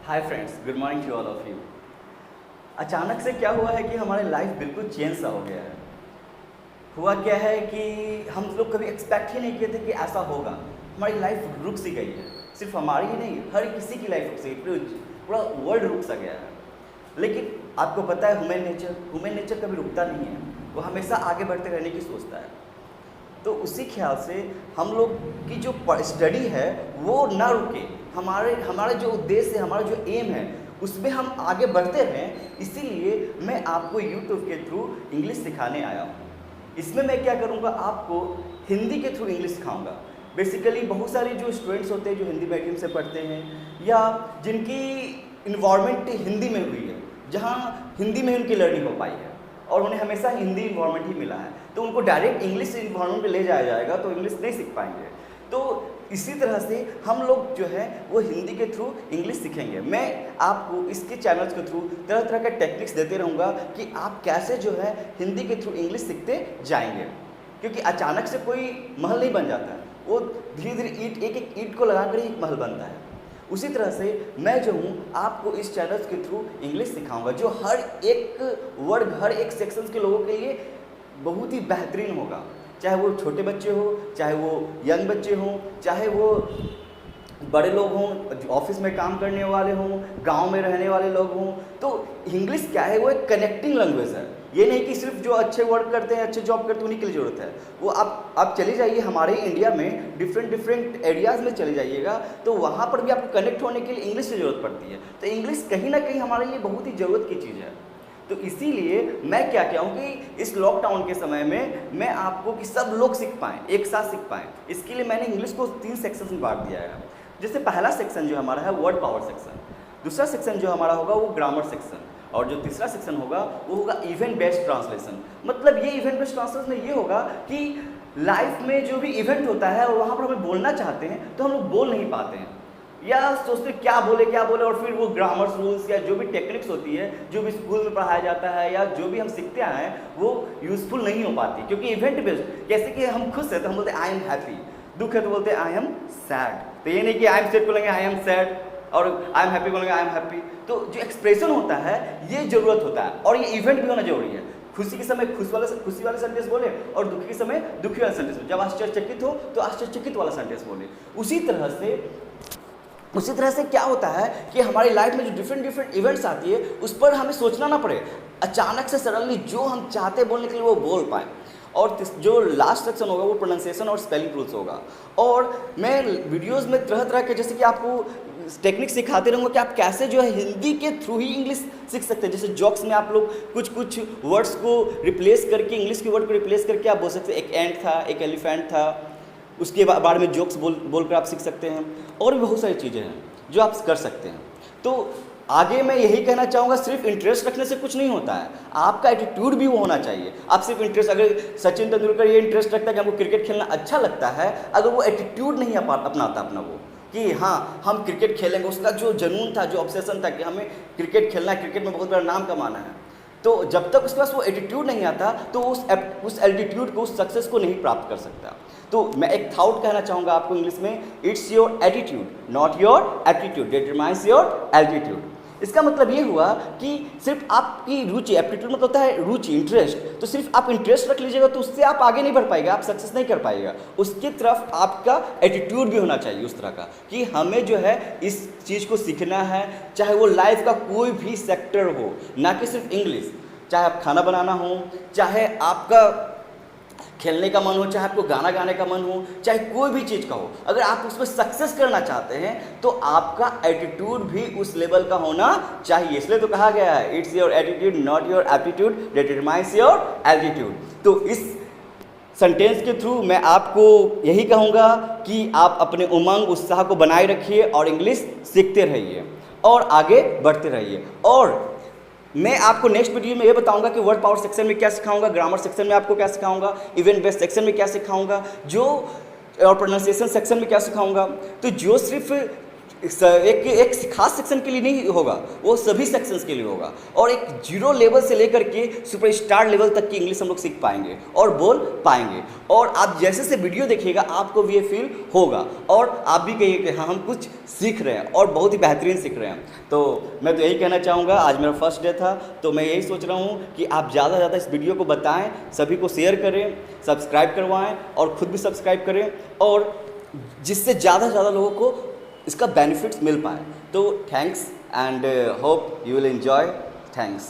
Hi friends, good morning to all of you. अचानक से क्या हुआ है कि हमारी लाइफ बिल्कुल चेंज सा हो गया है। हुआ क्या है कि हम लोग कभी एक्सपेक्ट ही नहीं किए थे कि ऐसा होगा। हमारी लाइफ रुक सी गई है, सिर्फ हमारी ही नहीं, हर किसी की लाइफ रुक सी गई, पूरा वर्ल्ड रुक सा गया है। लेकिन आपको पता है ह्यूमन नेचर कभी रुकता नहीं है, वो हमेशा आगे बढ़ते रहने की सोचता है। तो उसी ख्याल से हम लोग की जो स्टडी है वो ना रुके, हमारा जो उद्देश्य है, हमारा जो एम है, उसमें हम आगे बढ़ते रहें। इसीलिए मैं आपको यूट्यूब के थ्रू इंग्लिश सिखाने आया हूँ। इसमें मैं क्या करूँगा, आपको हिंदी के थ्रू इंग्लिश सिखाऊंगा। बेसिकली बहुत सारे जो स्टूडेंट्स होते हैं जो हिंदी मीडियम से पढ़ते हैं या जिनकी इन्वायरमेंट हिंदी में हुई है, जहाँ हिंदी में उनकी लर्निंग हो पाई है और उन्हें हमेशा हिंदी इन्वायरमेंट ही मिला है, तो उनको डायरेक्ट इंग्लिश इन्वायरमेंट में ले जाया जाएगा तो इंग्लिश नहीं सीख पाएंगे। तो इसी तरह से हम लोग जो है वो हिंदी के थ्रू इंग्लिश सीखेंगे। मैं आपको इसके चैनल्स के थ्रू तरह तरह के टेक्निक्स देते रहूँगा कि आप कैसे जो है हिंदी के थ्रू इंग्लिश सीखते जाएंगे, क्योंकि अचानक से कोई महल नहीं बन जाता है, वो धीरे धीरे एक एक ईंट को लगाकर ही एक महल बनता है। उसी तरह से मैं जो हूँ आपको इस चैनल्स के थ्रू इंग्लिश सिखाऊंगा, जो हर एक वर्ग, हर एक सेक्शंस के लोगों के लिए बहुत ही बेहतरीन होगा। चाहे वो छोटे बच्चे हो, चाहे वो यंग बच्चे हों, चाहे वो बड़े लोग हों, ऑफिस में काम करने वाले हों, गांव में रहने वाले लोग हों। तो इंग्लिश क्या है, वो एक कनेक्टिंग लैंग्वेज है। ये नहीं कि सिर्फ जो अच्छे वर्क करते हैं, अच्छे जॉब करते हैं, उन्हीं के लिए ज़रूरत है। वो आप चले जाइए हमारे इंडिया में डिफरेंट एरियाज़ में चले जाइएगा, तो वहाँ पर भी आपको कनेक्ट होने के लिए इंग्लिश की ज़रूरत पड़ती है। तो इंग्लिश कहीं ना कहीं हमारे लिए बहुत ही ज़रूरत की चीज़ है। तो इसीलिए मैं क्या कहूँ कि इस लॉकडाउन के समय में मैं आपको कि सब लोग सीख पाएँ, एक साथ सीख पाएँ, इसके लिए मैंने इंग्लिश को 3 सेक्शन में बांट दिया है। जैसे पहला सेक्शन जो हमारा है वर्ड पावर सेक्शन, दूसरा सेक्शन जो हमारा होगा वो ग्रामर सेक्शन, और जो तीसरा सेक्शन होगा वो होगा इवेंट बेस्ड ट्रांसलेशन। मतलब ये इवेंट बेस्ड ट्रांसलेशन में ये होगा कि लाइफ में जो भी इवेंट होता है और वहाँ पर हमें बोलना चाहते हैं तो हम लोग बोल नहीं पाते हैं, या सोचते क्या बोले, और फिर वो ग्रामर्स रूल्स या जो भी टेक्निक्स होती है, जो भी स्कूल में पढ़ाया जाता है या जो भी हम सीखते आए हैं, वो यूजफुल नहीं हो पाती। क्योंकि इवेंट बेस्ड, जैसे कि हम खुश हैं तो हम बोलते हैं आई एम हैप्पी, दुख है तो बोलते हैं आई एम सैड। तो ये नहीं कि आई एम सैड बोलेंगे आई एम सैड, और आई एम हैप्पी बोलेंगे आई एम हैप्पी। तो जो एक्सप्रेशन होता है ये ज़रूरत होता है, और ये इवेंट भी होना जरूरी है। खुशी के समय खुशी वाला सेंटेंस बोले, और दुखी के समय दुखी वाला सेंटेंस बोले। जब आश्चर्यचकित हो तो आश्चर्यचकित वाला सेंटेंस बोले। उसी तरह से क्या होता है कि हमारी लाइफ में जो डिफरेंट इवेंट्स आती है उस पर हमें सोचना ना पड़े, अचानक से सडनली जो हम चाहते बोलने के लिए वो बोल पाए। और जो लास्ट सेक्शन होगा वो प्रोनाउंसिएशन और स्पेलिंग रूल्स होगा। और मैं वीडियोस में तरह तरह के, जैसे कि आपको टेक्निक सिखाते रहूँगा कि आप कैसे जो है हिंदी के थ्रू ही इंग्लिश सीख सकते हैं। जैसे जॉक्स में आप लोग कुछ वर्ड्स को रिप्लेस करके, इंग्लिश के वर्ड को रिप्लेस करके आप बोल सकते हैं, एक एंट था, एक एलिफेंट था, उसके बारे में जोक्स बोलकर आप सीख सकते हैं। और भी बहुत सारी चीज़ें हैं जो आप कर सकते हैं। तो आगे मैं यही कहना चाहूँगा, सिर्फ इंटरेस्ट रखने से कुछ नहीं होता है, आपका एटीट्यूड भी वो होना चाहिए। आप सिर्फ इंटरेस्ट, अगर सचिन तेंदुलकर ये इंटरेस्ट रखता है कि हमको क्रिकेट खेलना अच्छा लगता है, अगर वो एटीट्यूड नहीं अपनाता अपना, वो कि हाँ हम क्रिकेट खेलेंगे, उसका जो जुनून था, जो ऑब्सेशन था कि हमें क्रिकेट खेलना है, क्रिकेट में बहुत बड़ा नाम कमाना है, तो जब तक उसके पास वो एटीट्यूड नहीं आता तो उस एटीट्यूड को, उस सक्सेस को नहीं प्राप्त कर सकता। तो मैं एक थाउट कहना चाहूँगा आपको इंग्लिश में, it's your attitude not your aptitude determines your altitude. इसका मतलब ये हुआ कि सिर्फ आपकी रुचि, एप्टीट्यूड मतलब होता है रुचि, इंटरेस्ट, तो सिर्फ आप इंटरेस्ट रख लीजिएगा तो उससे आप आगे नहीं बढ़ पाएगा, आप सक्सेस नहीं कर पाएगा। उसकी तरफ आपका एटीट्यूड भी होना चाहिए उस तरह का कि हमें जो है इस चीज़ को सीखना है, चाहे वो लाइफ का कोई भी सेक्टर हो, ना कि सिर्फ इंग्लिश। चाहे आप खाना बनाना हो, चाहे आपका खेलने का मन हो, चाहे आपको गाना गाने का मन हो, चाहे कोई भी चीज़ का हो, अगर आप उसमें सक्सेस करना चाहते हैं तो आपका एटीट्यूड भी उस लेवल का होना चाहिए। इसलिए तो कहा गया है, it's your attitude not your aptitude that determines your altitude. तो इस सेंटेंस के थ्रू मैं आपको यही कहूँगा कि आप अपने उमंग, उत्साह को बनाए रखिए और इंग्लिश सीखते रहिए और आगे बढ़ते रहिए। और मैं आपको नेक्स्ट वीडियो में ये बताऊंगा कि वर्ड पावर सेक्शन में क्या सिखाऊंगा, ग्रामर सेक्शन में आपको क्या सिखाऊंगा, इवेंट बेस्ड सेक्शन में क्या सिखाऊंगा, और प्रोनाउंसिएशन सेक्शन में क्या सिखाऊंगा। तो जो सिर्फ एक खास सेक्शन के लिए नहीं होगा, वो सभी सेक्शंस के लिए होगा। और एक जीरो लेवल से लेकर के सुपर स्टार लेवल तक की इंग्लिश हम लोग सीख पाएंगे और बोल पाएंगे। और आप जैसे से वीडियो देखिएगा आपको भी ये फील होगा और आप भी कहिए कि हाँ हम कुछ सीख रहे हैं और बहुत ही बेहतरीन सीख रहे हैं। तो मैं तो यही कहना चाहूँगा, आज मेरा फर्स्ट डे था तो मैं यही सोच रहा हूँ कि आप ज़्यादा से ज़्यादा इस वीडियो को बताएँ, सभी को शेयर करें, सब्सक्राइब करवाएँ और ख़ुद भी सब्सक्राइब करें, और जिससे ज़्यादा से ज़्यादा लोगों को इसका बेनिफिट्स मिल पाए। तो thanks and hope you will enjoy. Thanks.